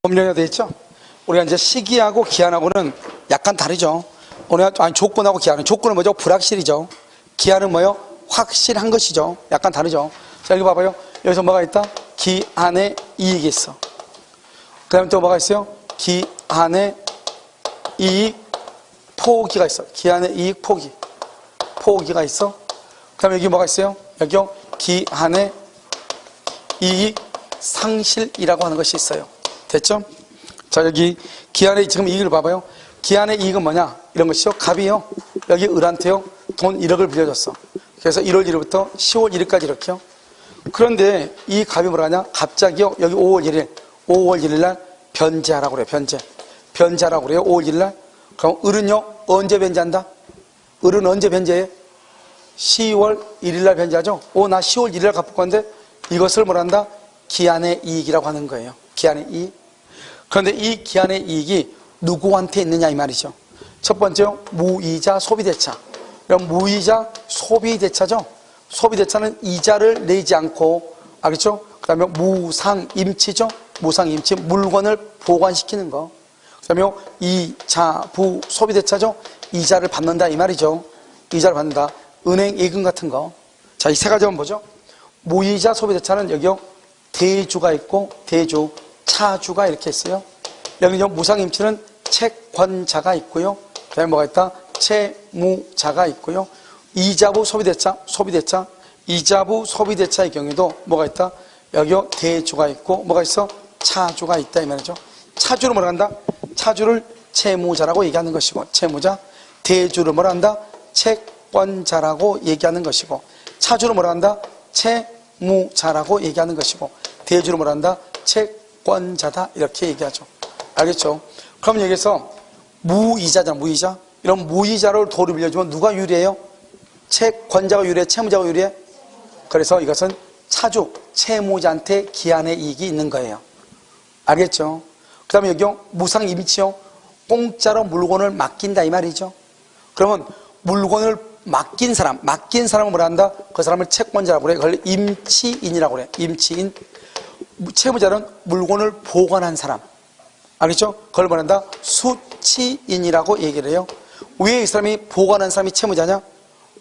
법령이 되어 있죠. 우리가 이제 시기하고 기한하고는 약간 다르죠. 우리가 아니 조건하고 기한은, 조건은 뭐죠? 불확실이죠. 기한은 뭐요? 확실한 것이죠. 약간 다르죠. 자, 여기 봐봐요. 여기서 뭐가 있다? 기한의 이익이 있어. 그 다음에 또 뭐가 있어요? 기한의 이익 포기가 있어. 기한의 이익 포기가 있어. 그 다음에 여기 뭐가 있어요? 여기요. 기한의 이익 상실이라고 하는 것이 있어요. 됐죠? 자, 여기 기한의 지금 이익을 봐봐요. 기한의 이익은 뭐냐? 이런 것이요. 갑이요. 여기 을한테요. 돈 1억을 빌려줬어. 그래서 1월 1일부터 10월 1일까지 이렇게요. 그런데 이 갑이 뭐라냐? 갑자기요. 여기 5월 1일 날 변제하라고 그래요. 변제하라고 그래요. 5월 1일 날. 그럼 을은요. 언제 변제한다? 을은 언제 변제해? 10월 1일 날 변제하죠. 나 10월 1일 날 갚을 건데 이것을 뭐란다? 기한의 이익이라고 하는 거예요. 기한의 이익. 그런데 이 기한의 이익이 누구한테 있느냐 이 말이죠. 첫 번째요. 무이자 소비대차. 그럼 무이자 소비대차죠. 소비대차는 이자를 내지 않고, 알겠죠? 그 다음에 무상임치죠. 무상임치, 물건을 보관시키는 거. 그 다음에 이자부 소비대차죠. 이자를 받는다 이 말이죠. 이자를 받는다. 은행 예금 같은 거. 자, 이 세 가지 한번 보죠. 무이자 소비대차는 여기요. 대주가 있고 대주, 차주가 이렇게 있어요. 여기요. 무상임치는 채권자가 있고요. 그 다음에 뭐가 있다? 채무자가 있고요. 이자부 소비대차, 이자부 소비대차의 경우에도 뭐가 있다? 여기요. 대주가 있고 뭐가 있어? 차주가 있다 이 말이죠. 차주를 뭐라 한다? 차주를 채무자라고 얘기하는 것이고, 채무자. 대주를 뭐라 한다? 채권자라고 얘기하는 것이고, 차주를 뭐라 한다? 채무자라고 얘기하는 것이고, 대주를 뭐라 한다? 채권자다 이렇게 얘기하죠. 알겠죠? 그럼 여기서 무이자잖아. 무이자. 이런 무이자를 도로 빌려주면 누가 유리해요? 채권자가 유리해? 채무자가 유리해? 그래서 이것은 차주, 채무자한테 기한의 이익이 있는 거예요. 알겠죠? 그 다음에 여기요. 무상임치요. 공짜로 물건을 맡긴다 이 말이죠. 그러면 물건을 맡긴 사람은 뭐라 한다? 그 사람을 채권자라고 그래. 그걸 임치인이라고 그래. 임치인. 채무자는 물건을 보관한 사람. 알겠죠? 그걸 말한다? 수치인이라고 얘기를 해요. 왜 이 사람이 보관한 사람이 채무자냐?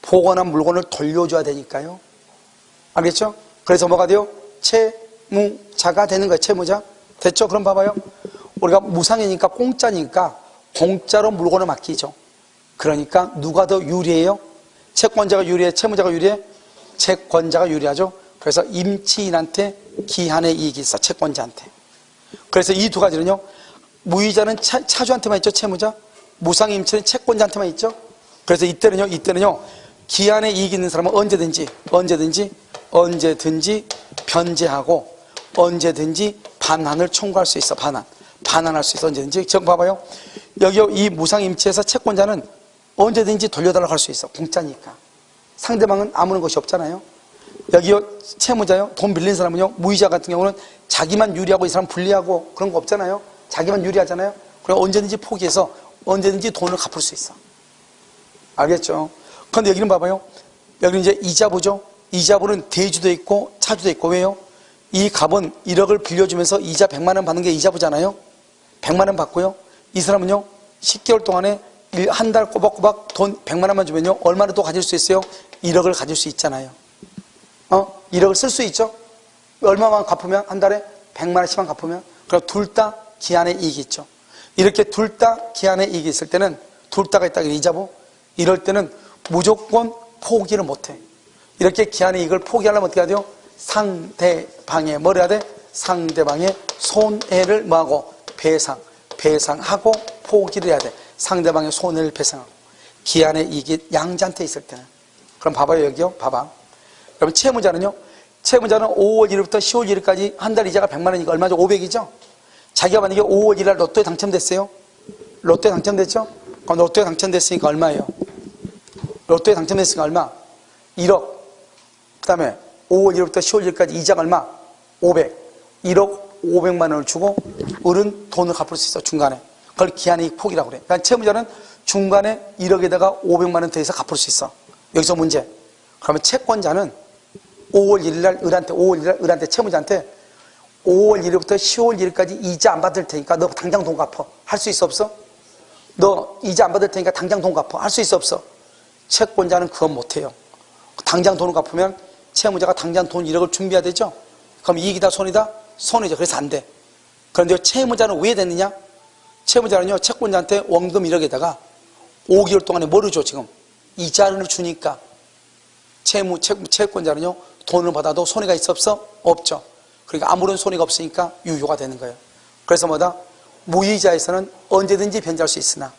보관한 물건을 돌려줘야 되니까요. 알겠죠? 그래서 뭐가 돼요? 채무자가 되는 거예요. 채무자. 됐죠? 그럼 봐봐요. 우리가 무상이니까 공짜니까 공짜로 물건을 맡기죠. 그러니까 누가 더 유리해요? 채권자가 유리해? 채무자가 유리해? 채권자가 유리하죠. 그래서 임치인한테 기한의 이익이 있어. 채권자한테. 그래서 이 두 가지는요. 무이자는 차주한테만 있죠. 채무자. 무상임치는 채권자한테만 있죠. 그래서 이때는요. 기한의 이익이 있는 사람은 언제든지 변제하고 언제든지 반환을 청구할 수 있어. 반환할 수 있어. 언제든지. 지금 봐봐요. 여기 이 무상임치에서 채권자는 언제든지 돌려달라고 할 수 있어. 공짜니까. 상대방은 아무런 것이 없잖아요. 여기요. 채무자요. 돈 빌린 사람은요. 무이자 같은 경우는 자기만 유리하고 이 사람 불리하고 그런 거 없잖아요. 자기만 유리하잖아요. 그럼 언제든지 포기해서 언제든지 돈을 갚을 수 있어. 알겠죠? 그런데 여기는 봐봐요. 여기는 이제 이자부죠. 이자부는 대주도 있고 차주도 있고. 왜요? 이 갑은 1억을 빌려주면서 이자 100만 원 받는 게 이자부잖아요. 100만 원 받고요. 이 사람은요. 10개월 동안에 한 달 꼬박꼬박 돈 100만 원만 주면요. 얼마나 또 가질 수 있어요? 1억을 가질 수 있잖아요. 1억을 쓸 수 있죠? 얼마만 갚으면? 한 달에 100만 원씩만 갚으면? 그럼 둘 다 기한의 이익이 있죠. 이렇게 둘 다 기한의 이익이 있을 때는, 둘 다가 있다, 이자부. 이럴 때는 무조건 포기를 못해. 이렇게 기한의 이익을 포기하려면 어떻게 해야 돼요? 상대방의, 뭘 해야 돼? 상대방의 손해를 뭐하고? 배상하고 포기를 해야 돼. 상대방의 손해를 배상하고. 기한의 이익이 양자한테 있을 때는. 그럼 봐봐요, 여기요. 봐봐. 그럼 채무자는요? 채무자는 5월 1일부터 10월 1일까지 한 달 이자가 100만 원이니까 얼마죠? 500이죠? 자기가 만약에 5월 1일 날 로또에 당첨됐어요? 로또에 당첨됐죠? 그럼 로또에 당첨됐으니까 얼마예요? 로또에 당첨됐으니까 얼마? 1억. 그 다음에 5월 1일부터 10월 1일까지 이자가 얼마? 500. 1억 500만 원을 주고 을은 돈을 갚을 수 있어. 중간에. 그걸 기한의 이익 포기라고 그래. 그러니까 채무자는 중간에 1억에다가 500만 원 더해서 갚을 수 있어. 여기서 문제. 그러면 채권자는 5월 1일 날 을한테 채무자한테 5월 1일부터 10월 1일까지 이자 안 받을 테니까 너 당장 돈 갚어. 할 수 있어 없어? 너 이자 안 받을 테니까 당장 돈 갚어. 할 수 있어 없어? 채권자는 그건 못해요. 당장 돈을 갚으면 채무자가 당장 돈 1억을 준비해야 되죠. 그럼 이익이다 손이다? 손이죠. 그래서 안 돼. 그런데 채무자는 왜 됐느냐? 채무자는요 채권자한테 원금 1억에다가 5개월 동안에 뭐를 줘 지금? 이자를 주니까 채권자는요 돈을 받아도 손해가 있어 없어? 없죠. 그러니까 아무런 손해가 없으니까 유효가 되는 거예요. 그래서 뭐다? 무이자에서는 언제든지 변제할 수 있으나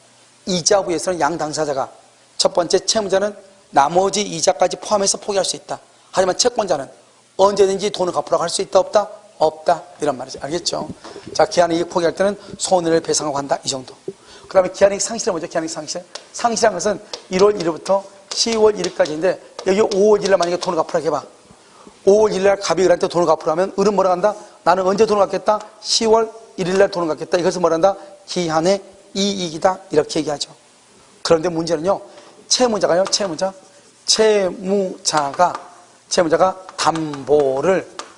이자부에서는 양 당사자가 첫 번째 채무자는 나머지 이자까지 포함해서 포기할 수 있다. 하지만 채권자는 언제든지 돈을 갚으라고 할 수 있다 없다? 없다 이런 말이죠. 알겠죠? 자, 기한이익 포기할 때는 손해를 배상하고 한다 이 정도. 그 다음에 기한이익 상실은 뭐죠? 기한이익 상실. 상실한 것은 1월 1일부터 10월 1일까지인데 여기 5월 1일 날 만약에 돈을 갚으라고 해봐. 5월 1일 날 갑이 을한테 돈을 갚으라면 을은 뭐라 한다? 나는 언제 돈을 갚겠다? 10월 1일 날 돈을 갚겠다. 이것을 뭐라 한다? 기한의 이익이다 이렇게 얘기하죠. 그런데 문제는요 채무자가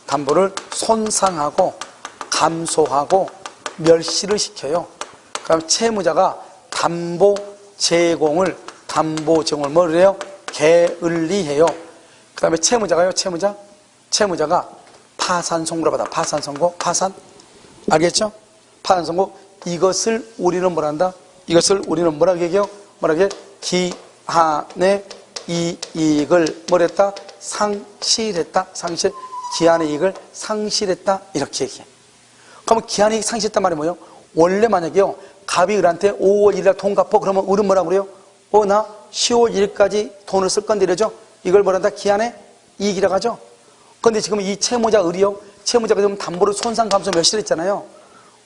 담보를 손상하고 감소하고 멸시를 시켜요. 그럼 채무자가 담보 제공을 뭐를 해요? 게을리해요. 그 다음에 채무자가 파산 선고를 받아. 파산 선고, 알겠죠? 파산 선고. 이것을 우리는 뭐라 한다? 이것을 우리는 뭐라고 얘기해요? 기한의 이익을 뭐랬다? 상실했다. 기한의 이익을 상실했다. 이렇게 얘기해. 그러면 기한의 이익 상실했단 말이 뭐예요? 원래 만약에요, 갑이 을한테 5월 1일 날 돈 갚어. 그러면 을은 뭐라고 그래요? 나 10월 1일까지 돈을 쓸 건데 이러죠? 이걸 뭐란다? 기한의 이익이라고 하죠? 그런데 지금 이 채무자 을이요, 채무자가 지금 담보를 손상 감소 멸실했잖아요.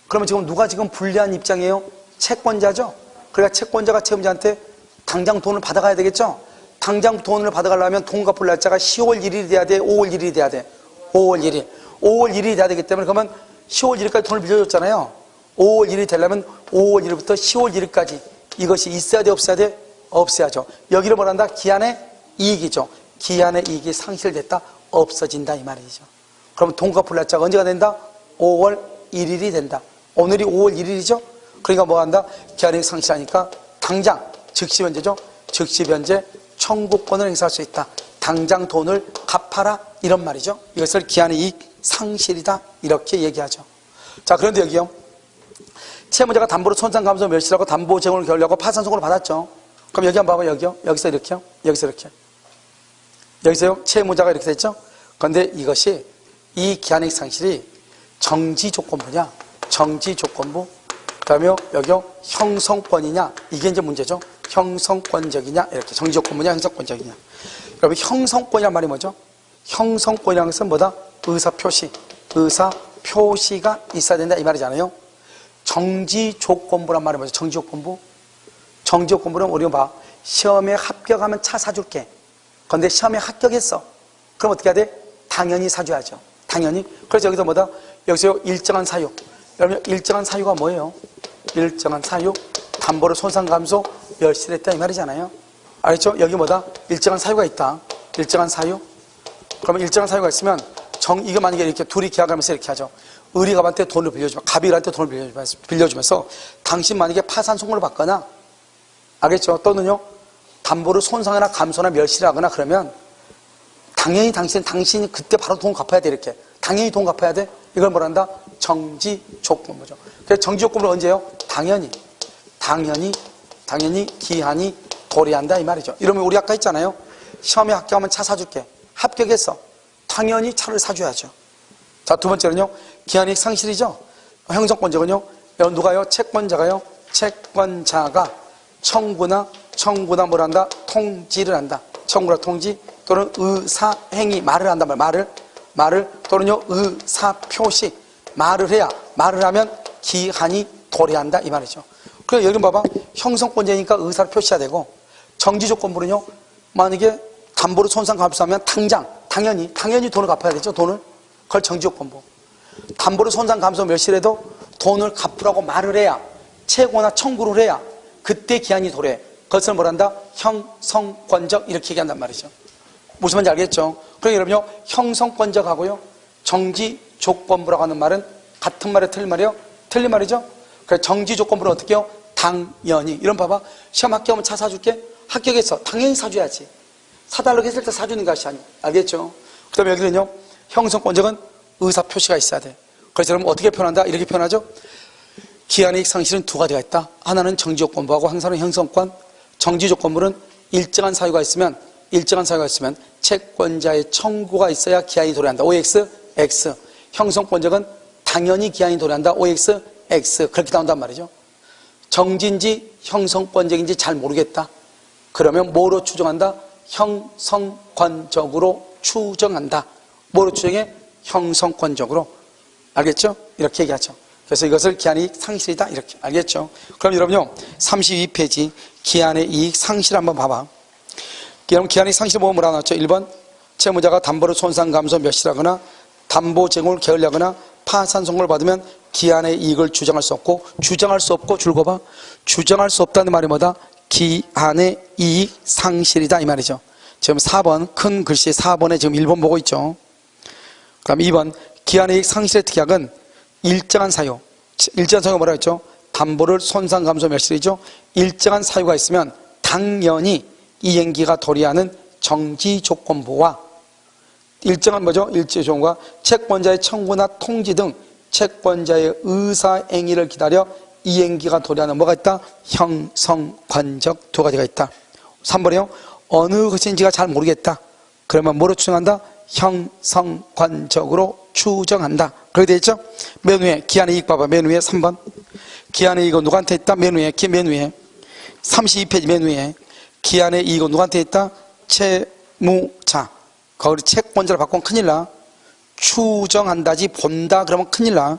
그러면 지금 누가 지금 불리한 입장이에요? 채권자죠? 그러니까 채권자가 채무자한테 당장 돈을 받아가야 되겠죠? 당장 돈을 받아가려면 돈 갚을 날짜가 10월 1일이 돼야 돼? 5월 1일이 돼야 돼? 5월 1일이 돼야 되기 때문에 그러면 10월 1일까지 돈을 빌려줬잖아요. 5월 1일이 되려면 5월 1일부터 10월 1일까지 이것이 있어야 돼? 없어야 돼? 없어야죠. 여기를 뭐란다? 기한의 이익이죠. 기한의 이익이 상실됐다? 없어진다 이 말이죠. 그럼 돈 갚을 날짜가 언제가 된다? 5월 1일이 된다. 오늘이 5월 1일이죠? 그러니까 뭐 한다? 기한이익 상실하니까 당장 즉시 변제죠. 즉시 변제 청구권을 행사할 수 있다. 당장 돈을 갚아라 이런 말이죠. 이것을 기한이익 상실이다 이렇게 얘기하죠. 자, 그런데 여기요, 채무자가 담보로 손상 감소 멸실하고 담보 제공을 결려하고 파산 선고를 받았죠. 그럼 여기 한번 봐봐요. 여기요, 여기서 이렇게요, 여기서 이렇게, 여기서요 채무자가 이렇게 됐죠. 그런데 이것이 이 기한이익 상실이 정지 조건부냐, 정지 조건부, 그다음에 여기요 형성권이냐, 이게 이제 문제죠. 형성권적이냐, 이렇게 정지 조건부냐, 형성권적이냐. 여러분 형성권이란 말이 뭐죠? 형성권이라는 것은 뭐다? 의사표시가 있어야 된다 이 말이잖아요. 정지 조건부란 말이 뭐죠? 정지 조건부. 정지 조건부는 우리가 봐. 시험에 합격하면 차 사줄게. 그런데 시험에 합격했어. 그럼 어떻게 해야 돼? 당연히 사줘야죠. 당연히. 그래서 여기서 뭐다? 여기서 일정한 사유. 여러분 일정한 사유가 뭐예요? 일정한 사유. 담보를 손상 감소 멸실했다 이 말이잖아요. 알겠죠? 여기 뭐다? 일정한 사유가 있다. 일정한 사유. 그러면 일정한 사유가 있으면 이거 만약에 이렇게 둘이 계약하면서 이렇게 하죠. 을이 갑한테 돈을 빌려주면, 갑이 을한테 돈을 빌려주면서 당신 만약에 파산 선고를 받거나, 알겠죠? 또는요 담보를 손상하거나 감소나 멸실하거나 그러면 당연히 당신이 그때 바로 돈 갚아야 돼. 이렇게 당연히 돈 갚아야 돼. 이걸 뭐란다? 정지 조건부죠. 그래서 정지 조건부는 언제요? 당연히 기한이 도래한다 이 말이죠. 이러면 우리 아까 했잖아요. 시험에 합격하면 차 사줄게. 합격했어. 당연히 차를 사줘야죠. 자, 두 번째는요 기한이익 상실이죠. 형성권적은요 누가요? 채권자가 청구나 뭘 한다? 통지를 한다. 청구나 통지 또는 의사행위, 말을 한다. 말을 또는요 의사표시, 말을 하면 기한이 도래한다 이 말이죠. 그래서 여기 봐봐. 형성권자니까 의사를 표시해야 되고, 정지조건부는요 만약에 담보를 손상 감소하면 당연히 돈을 갚아야 되죠. 돈을. 그걸 정지조건부. 담보를 손상 감소 멸실해도 돈을 갚으라고 말을 해야, 채고나 청구를 해야 그때 기한이 도래. 그것을 뭐란다? 형성권적 이렇게 얘기한단 말이죠. 무슨 말인지 알겠죠? 그러니까 여러분요 형성권적하고요 정지 조건부라고 하는 말은 같은 말이에요, 틀린 말이에요? 틀린 말이죠? 그래서 정지 조건부는 어떻게 해요? 당연히. 이런 봐봐. 시험 합격하면 차 사줄게? 합격했어. 당연히 사줘야지. 사달라고 했을 때 사주는 것이 아니에요. 알겠죠? 그 다음에 여기는요, 형성권적은 의사 표시가 있어야 돼. 그래서 여러분 어떻게 표현한다? 이렇게 표현하죠? 기한의 이익 상실은 두 가지가 있다. 하나는 정지 조건부하고 항상은 형성권. 정지 조건부는 일정한 사유가 있으면 채권자의 청구가 있어야 기한이 도래한다. OX, X. 형성권적은 당연히 기한이 도래한다. OX, X. 그렇게 나온단 말이죠. 정지인지 형성권적인지 잘 모르겠다. 그러면 뭐로 추정한다? 형성권적으로 추정한다. 뭐로 추정해? 형성권적으로. 알겠죠? 이렇게 얘기하죠. 그래서 이것을 기한의 이익 상실이다. 이렇게. 알겠죠? 그럼 여러분요, 32페이지 기한의 이익 상실 한번 봐봐. 여러분 기한의 이익 상실 보면 뭐라 나왔죠? 1번 채무자가 담보로 손상 감소 멸실하거나 담보 제공을 게을리하거나 파산 선고를 받으면 기한의 이익을 주장할 수 없고, 주장할 수 없고 줄거봐. 주장할 수 없다는 말이 뭐다? 기한의 이익 상실이다 이 말이죠. 지금 4번 큰 글씨 4번에 지금 1번 보고 있죠. 그 다음 2번 기한의 이익 상실의 특약은 일정한 사유. 일정한 사유가 뭐라 했죠? 담보를 손상 감소 멸실이죠. 일정한 사유가 있으면 당연히 이행기가 도래하는 정지 조건부와 일정한 뭐죠? 일지 조건과 채권자의 청구나 통지 등 채권자의 의사행위를 기다려 이행기가 도래하는 뭐가 있다? 형성권적 두 가지가 있다. 3번이요. 어느 것인지가 잘 모르겠다. 그러면 뭐로 추정한다? 형성권적으로 추정한다. 그렇게 되어 있죠? 맨 위에 기한의 이익 봐봐. 맨 위에 3번. 기한의 이익은 누구한테 있다? 맨 위에. 맨 위에. 32페이지 맨 위에. 기한의 이익은 누구한테 있다? 채무자. 거기 채권자를 바꾸면 큰일 나. 추정한다지 본다 그러면 큰일 나.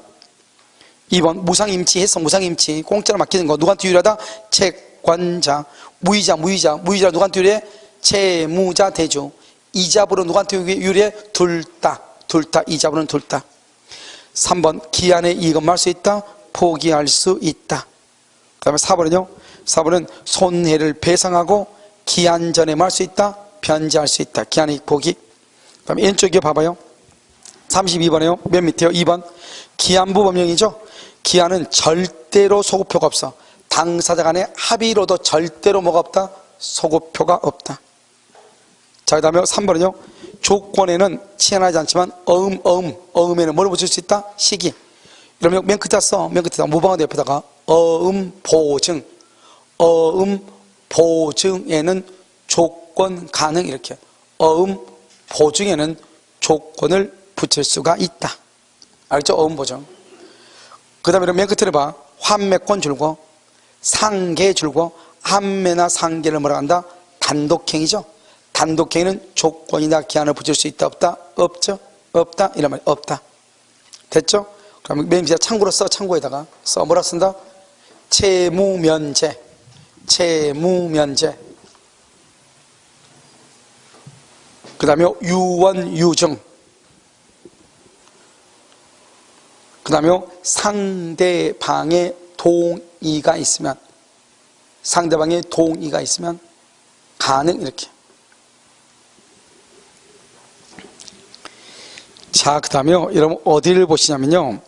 2번 무상임치 했어. 무상임치 공짜로 맡기는 거 누구한테 유리하다? 채권자. 무이자 누구한테 유리해? 채무자 대주. 이자부로 누구한테 유리해? 둘 다 이자부는 둘 다. 3번 기한의 이익은 말 수 있다? 포기할 수 있다. 그 다음에 4번은요 4번은 손해를 배상하고 기한 전에 말 수 있다? 변제할 수 있다. 기한의 이익 포기. 그 다음에 왼쪽에 봐봐요. 32번에요. 맨 밑에요. 2번 기한부 법령이죠. 기한은 절대로 소급표가 없어. 당사자 간의 합의로도 절대로 뭐가 없다? 소급표가 없다. 자, 그 다음에 3번은요. 조건에는 치환하지 않지만 어음에는 뭐를 붙일 수 있다? 시기. 이러면 맨 끝에 써. 맨 끝에다 무방하다 옆에다가 보증. 보증에는 조건 가능 이렇게. 보증에는 조건을 붙일 수가 있다. 알겠죠? 보증. 그 다음에 맨 끝에 봐. 환매권 줄고 상계 줄고 환매나 상계를 뭐라 한다? 단독행위죠. 단독행위는 조건이나 기한을 붙일 수 있다 없다? 없죠? 없다? 이런 말이 없다. 됐죠? 그러면 맨 밑에 참고로 써. 참고에다가 써. 뭐라 쓴다? 채무면제. 그 다음에 유원유증. 그 다음에 상대방의 동의가 있으면 가능 이렇게. 자, 그 다음에 여러분 어디를 보시냐면요.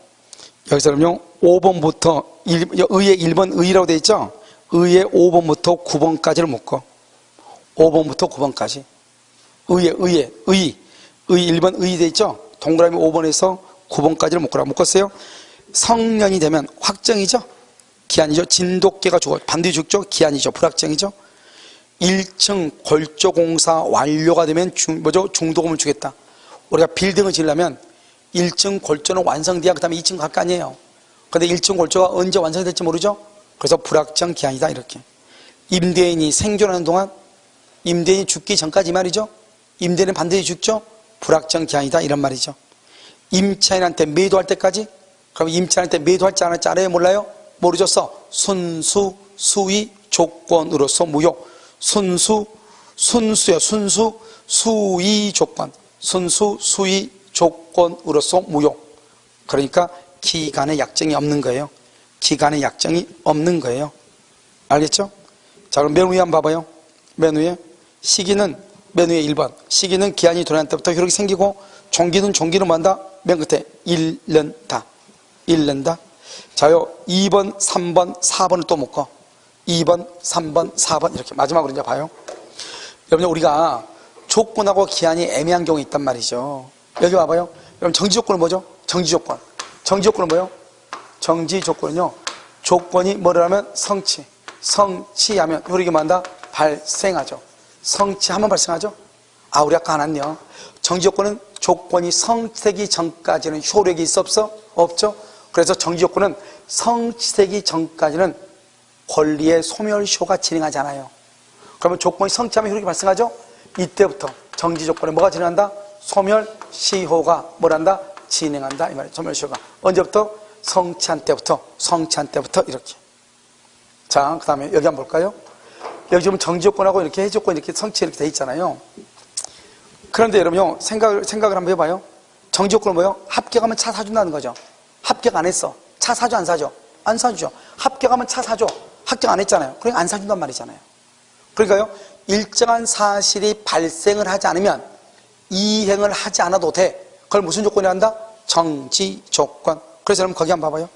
여기서 그럼요 5번부터 의의 1번 의라고 되어 있죠. 의의 5번부터 9번까지를 묶어. 5번부터 9번까지 의의 1번 의 되어 있죠. 동그라미 5번에서 9번까지를 묶었어요. 성년이 되면 확정이죠. 기한이죠. 진돗개가 죽어 반드시 죽죠. 기한이죠. 불확정이죠. 1층 골조공사 완료가 되면 중도금을 주겠다. 우리가 빌딩을 지으려면 1층 골조는 완성돼야 그 다음에 2층 갈 거 아니에요. 그런데 1층 골조가 언제 완성될지 모르죠. 그래서 불확정 기한이다 이렇게. 임대인이 생존하는 동안 임대인이 죽기 전까지 말이죠. 임대인은 반드시 죽죠. 불확정 기한이다 이런 말이죠. 임차인한테 매도할 때까지. 그럼 임차인한테 매도할지 안 할지 알아요? 몰라요? 모르죠. 순수 수의 조건으로서 무효. 순수의 조건. 순수 수의 조건으로서 무효. 그러니까 기간의 약정이 없는 거예요. 기간의 약정이 없는 거예요. 알겠죠? 자, 그럼 맨 위에 한번 봐봐요. 맨 위에 시기는 맨 위에 1번 시기는 기한이 도래한 때부터 효력이 생기고 종기는 뭐한다? 맨 끝에 잃는다. 잃는다. 자요, 2번, 3번, 4번을 또 묶어. 2번, 3번, 4번 이렇게 마지막으로 이제 봐요. 여러분, 우리가 조건하고 기한이 애매한 경우가 있단 말이죠. 여기 봐봐요. 여러분, 정지 조건은 뭐죠? 정지 조건. 정지 조건은 뭐예요? 정지 조건은요, 조건이 뭐라면 성취. 성취하면 우리가 뭐한다? 발생하죠. 성취하면 발생하죠. 아, 우리 아까 안 왔네요. 정지 조건은 조건이 성취되기 전까지는 효력이 있어 없어? 없죠. 그래서 정지 조건은 성취되기 전까지는 권리의 소멸시효가 진행하지 않아요. 그러면 조건이 성취하면 효력이 발생하죠. 이때부터 정지 조건에 뭐가 진행한다? 소멸시효가 뭐란다? 진행한다 이 말이에요. 소멸시효가 언제부터? 성취한 때부터. 성취한 때부터 이렇게. 자, 그 다음에 여기 한번 볼까요? 여기 지금 정지 조건하고 이렇게 해지 조건 이렇게 성취 이렇게 돼 있잖아요. 그런데 여러분요, 생각을 한번 해봐요. 정지 조건은 뭐예요? 합격하면 차 사준다는 거죠. 합격 안 했어. 차 사줘, 안 사줘? 안 사주죠. 합격하면 차 사줘. 합격 안 했잖아요. 그러니까 안 사준단 말이잖아요. 그러니까요, 일정한 사실이 발생을 하지 않으면 이행을 하지 않아도 돼. 그걸 무슨 조건이 한다? 정지 조건. 그래서 여러분 거기 한번 봐봐요.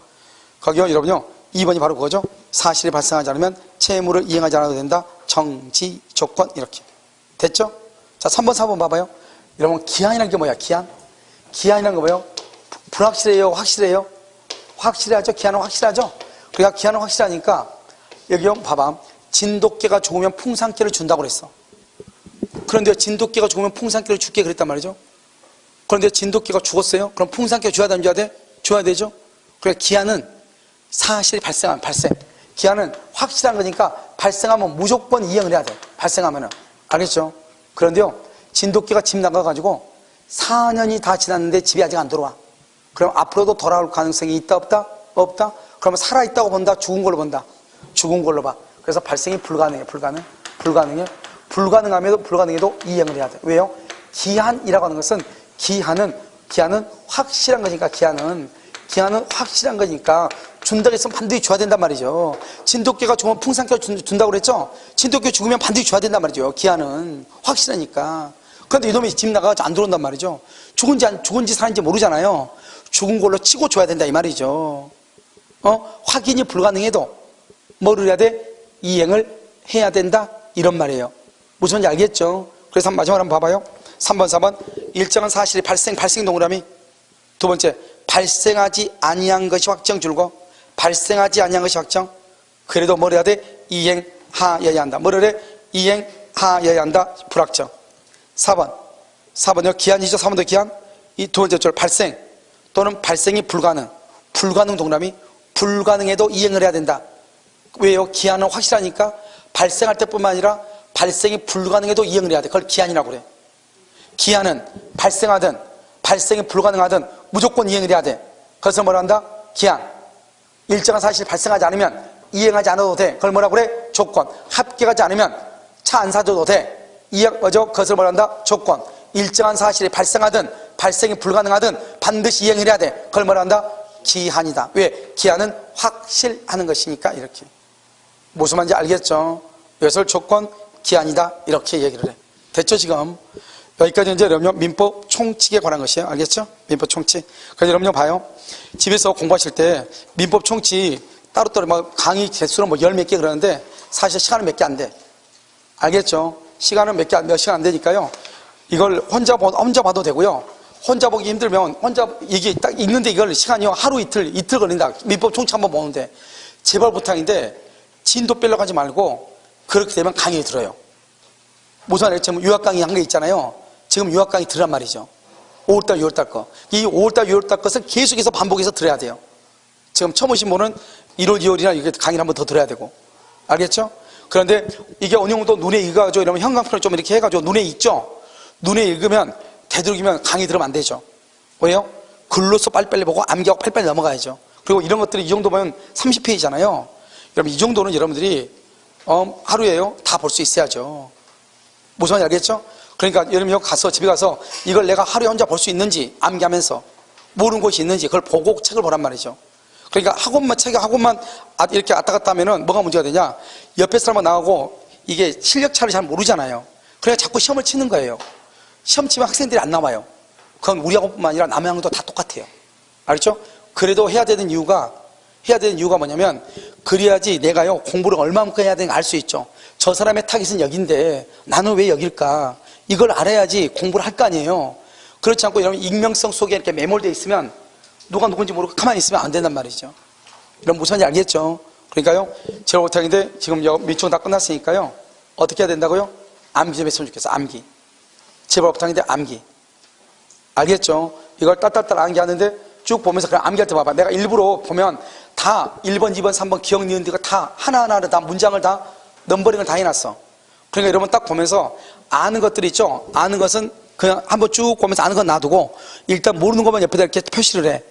거기요, 여러분요, 2번이 바로 그거죠. 사실이 발생하지 않으면 채무를 이행하지 않아도 된다. 정지 조건. 이렇게 됐죠? 자, 3번, 4번 봐봐요. 여러분, 기한이라는 게 뭐야? 기한? 기한이라는 게 뭐예요? 불확실해요? 확실해요? 확실하죠? 기한은 확실하죠? 그러니까 기한은 확실하니까 여기요, 봐봐. 진돗개가 죽으면 풍산개를 준다고 그랬어. 그런데 진돗개가 죽으면 풍산개를 줄게 그랬단 말이죠. 그런데 진돗개가 죽었어요? 그럼 풍산개 줘야 돼, 안 줘야 돼? 줘야 되죠? 그러니까 기한은 사실이 발생하면 발생. 기한은 확실한 거니까 발생하면 무조건 이행을 해야 돼. 발생하면은. 알겠죠? 그런데요, 진돗개가 집 나가가지고 4년이 다 지났는데 집에 아직 안 들어와. 그럼 앞으로도 돌아올 가능성이 있다, 없다? 없다? 그러면 살아있다고 본다, 죽은 걸로 본다? 죽은 걸로 봐. 그래서 발생이 불가능해, 불가능해. 불가능해도 이행을 해야 돼. 왜요? 기한이라고 하는 것은 기한은 확실한 거니까 기한은 확실한 거니까 준다고 했으면 반드시 줘야 된단 말이죠. 진돗개가 죽으면 풍산개 준다고 그랬죠? 진돗개 죽으면 반드시 줘야 된단 말이죠. 기한은 확실하니까. 그런데 이놈이 집 나가서 안 들어온단 말이죠. 죽은지 사는지 모르잖아요. 죽은 걸로 치고 줘야 된다 이 말이죠. 확인이 불가능해도 뭐를 해야 돼? 이행을 해야 된다 이런 말이에요. 무슨 말인지 알겠죠? 그래서 마지막으로 한번 봐봐요. 3번, 4번. 일정한 사실이 발생 동그라미. 두 번째, 발생하지 아니한 것이 확정 줄고, 발생하지 아니한 것이 확정. 그래도 뭘 해야 돼? 이행하여야 한다. 뭐를 해? 이행하여야 한다. 불확정. 4번요. 기한이죠. 4번도 기한. 이 두 번째 줄 발생 또는 발생이 불가능 동그라미. 불가능해도 이행을 해야 된다. 왜요? 기한은 확실하니까 발생할 때뿐만 아니라 발생이 불가능해도 이행을 해야 돼. 그걸 기한이라고 그래. 기한은 발생하든 발생이 불가능하든 무조건 이행을 해야 돼. 그래서 뭐라 한다? 기한. 일정한 사실이 발생하지 않으면 이행하지 않아도 돼. 그걸 뭐라고 그래? 조건. 합격하지 않으면 차 안 사줘도 돼. 그것을 뭐라 한다? 조건. 일정한 사실이 발생하든 발생이 불가능하든 반드시 이행을 해야 돼. 그걸 뭐라 한다? 기한이다. 왜? 기한은 확실하는 것이니까 이렇게. 무슨 말인지 알겠죠? 이것을 조건, 기한이다 이렇게 얘기를 해. 됐죠 지금? 여기까지 이제 여러분 민법 총칙에 관한 것이에요. 알겠죠? 민법 총칙. 그래서 여러분 봐요. 집에서 공부하실 때 민법 총칙 따로따로 막 강의 개수는 뭐 열 몇 개 그러는데 사실 시간은 몇 개 안 돼. 알겠죠? 시간은 몇 시간 안 되니까요. 이걸 혼자 봐도 되고요. 혼자 보기 힘들면 이게 딱 읽는데 이걸 시간이요. 하루 이틀 걸린다. 민법 총칙 한번 보는데 제발 부탁인데 진도 빼려고 하지 말고 그렇게 되면 강의 들어요. 무슨 말이에요? 지금 유학 강의 한 게 있잖아요. 지금 유학 강의 들란 말이죠. 5월달, 6월달 거. 이 5월달, 6월달 것은 계속해서 반복해서 들어야 돼요. 지금 처음 오신 분은 1월, 2월이나 이렇게 강의를 한 번 더 들어야 되고. 알겠죠? 그런데 이게 어느 정도 눈에 익어가지고 이러면 형광펜을 좀 이렇게 해가지고 눈에 익죠? 눈에 익으면 되도록이면 강의 들으면 안 되죠. 왜요? 글로써 빨리빨리 보고 암기하고 빨리빨리 넘어가야죠. 그리고 이런 것들이 이 정도 보면 30페이지잖아요. 여러분 이 정도는 여러분들이 하루에요 다 볼 수 있어야죠. 무슨 말인지 알겠죠? 그러니까 여러분 가서 집에 가서 이걸 내가 하루에 혼자 볼 수 있는지 암기하면서 모르는 곳이 있는지 그걸 보고 책을 보란 말이죠. 그러니까 학원만 이렇게 왔다 갔다 하면은 뭐가 문제가 되냐? 옆에 사람은 나가고 이게 실력 차를 잘 모르잖아요. 그래서 자꾸 시험을 치는 거예요. 시험 치면 학생들이 안 나와요. 그건 우리하고뿐만 아니라 남양도 다 똑같아요. 알겠죠? 그래도 해야 되는 이유가 뭐냐면, 그래야지 내가요, 공부를 얼마만큼 해야 되는지 알 수 있죠. 저 사람의 타깃은 여긴데, 나는 왜 여길까? 이걸 알아야지 공부를 할 거 아니에요. 그렇지 않고 여러분, 익명성 속에 이렇게 매몰되어 있으면, 누가 누군지 모르고 가만히 있으면 안 된단 말이죠. 이런 무슨 말인지 알겠죠? 그러니까요, 제가 못하는데, 지금 밑중 다 끝났으니까요, 어떻게 해야 된다고요? 암기 좀 했으면 좋겠어, 암기. 제발 못하는데, 암기. 알겠죠? 이걸 딸딸딸 암기하는데, 쭉 보면서 그냥 암기할 때 봐봐. 내가 일부러 보면 다 1번, 2번, 3번 기억, 니은, 디귿 다 하나하나를 다 문장을 다 넘버링을 다 해놨어. 그러니까 여러분 딱 보면서 아는 것들이 있죠? 아는 것은 그냥 한번 쭉 보면서 아는 건 놔두고 일단 모르는 것만 옆에다 이렇게 표시를 해.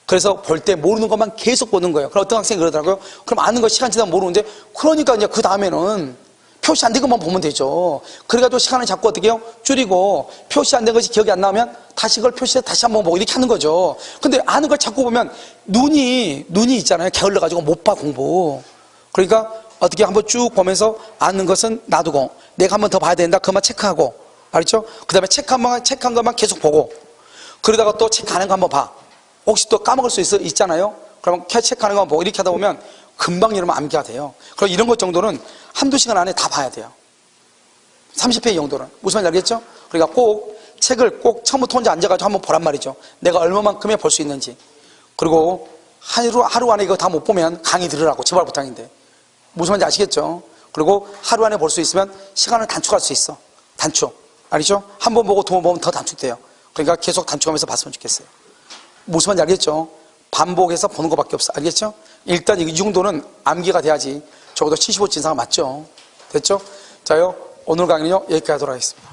그래서 볼 때 모르는 것만 계속 보는 거예요. 그럼 어떤 학생이 그러더라고요. 그럼 아는 거 시간 지나면 모르는데 그러니까 이제 그 다음에는 표시 안 된 것만 보면 되죠. 그래가지고 시간을 자꾸 어떻게 해요? 줄이고 표시 안 된 것이 기억이 안 나면 다시 그걸 표시해 다시 한번 보고 이렇게 하는 거죠. 근데 아는 걸 자꾸 보면 눈이 있잖아요. 게을러가지고 못 봐 공부. 그러니까 어떻게 한번 쭉 보면서 아는 것은 놔두고 내가 한번 더 봐야 된다. 그것만 체크하고 알겠죠? 그 다음에 체크한 것만 계속 보고 그러다가 또 체크하는 거 한번 봐. 혹시 또 까먹을 수 있잖아요. 그러면 체크하는 것만 보고 이렇게 하다 보면 금방 여러분 암기가 돼요. 그럼 이런 것 정도는 한두 시간 안에 다 봐야 돼요. 30페이지 정도는. 무슨 말인지 알겠죠? 그러니까 꼭 책을 꼭 처음부터 혼자 앉아가지고 한번 보란 말이죠. 내가 얼마만큼에 볼 수 있는지. 그리고 하루 안에 이거 다 못 보면 강의 들으라고. 제발 부탁인데. 무슨 말인지 아시겠죠? 그리고 하루 안에 볼 수 있으면 시간을 단축할 수 있어. 단축. 알겠죠? 한 번 보고 두 번 보면 더 단축돼요. 그러니까 계속 단축하면서 봤으면 좋겠어요. 무슨 말인지 알겠죠? 반복해서 보는 것밖에 없어. 알겠죠? 일단 이 정도는 암기가 돼야지 적어도 75 진상은 맞죠? 됐죠? 자요, 오늘 강의는요, 여기까지 하도록 하겠습니다.